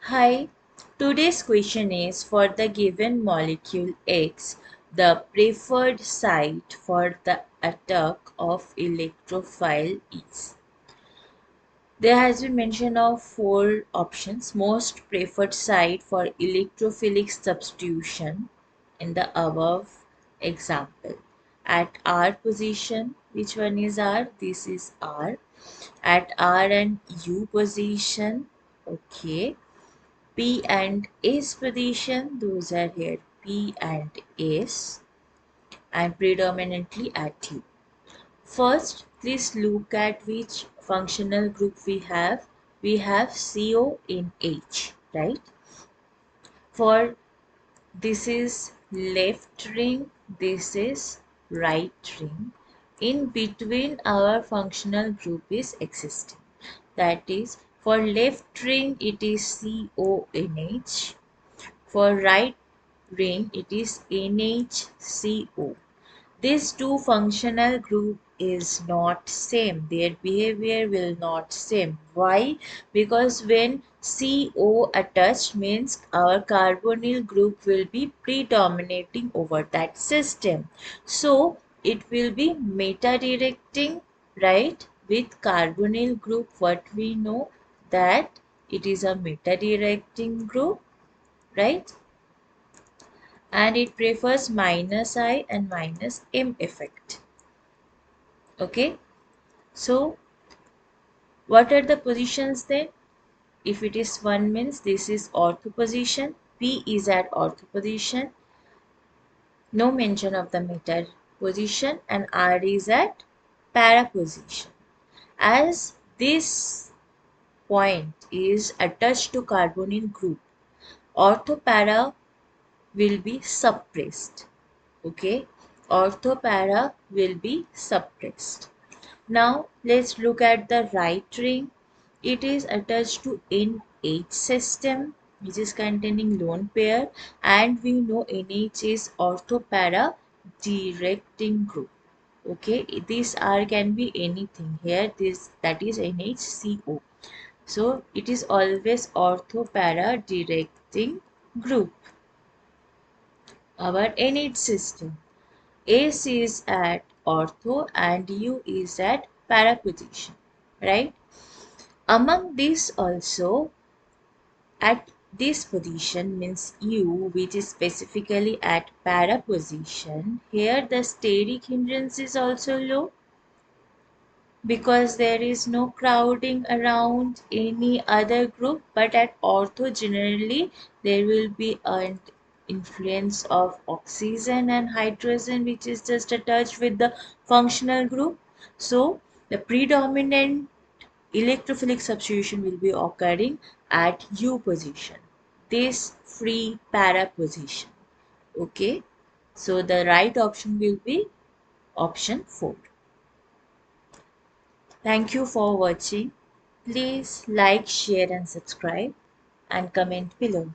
Hi, today's question is for the given molecule X, the preferred site for the attack of electrophile is. There has been mention of four options. Most preferred site for electrophilic substitution in the above example. At R position, which one is R? This is R. At R and U position, okay. P and S position, those are here P and S, and predominantly at U. First, please look at which functional group we have. We have CO in H, right? For this is left ring, this is right ring. In between our functional group is existing. That is, for left ring it is CONH. For right ring it is NHCO. These two functional group is not same. Their behavior will not same. Why? Because when CO attached means our carbonyl group will be predominating over that system. So it will be meta-directing, right? With carbonyl group, what we know that it is a meta-directing group, right? And it prefers minus I and minus M effect. Okay, so what are the positions then? If it is 1 means this is ortho position, P is at ortho position, no mention of the meta position, and R is at para position. As this point is attached to carbonyl group, ortho para will be suppressed. Okay, ortho para will be suppressed. Now let's look at the right ring. It is attached to NH system, which is containing lone pair, and we know NH is orthopara directing group. Okay, this R can be anything here. This that is NHCO. So it is always orthopara directing group. Our NH system. S is at ortho and U is at para position, right? Among these also, at this position means U, which is specifically at para position, here the steric hindrance is also low because there is no crowding around any other group, but at ortho generally there will be an influence of oxygen and hydrogen which is just attached with the functional group. So the predominant electrophilic substitution will be occurring at U position, this free para position. Okay, so the right option will be option 4. Thank you for watching. Please like, share and subscribe and comment below.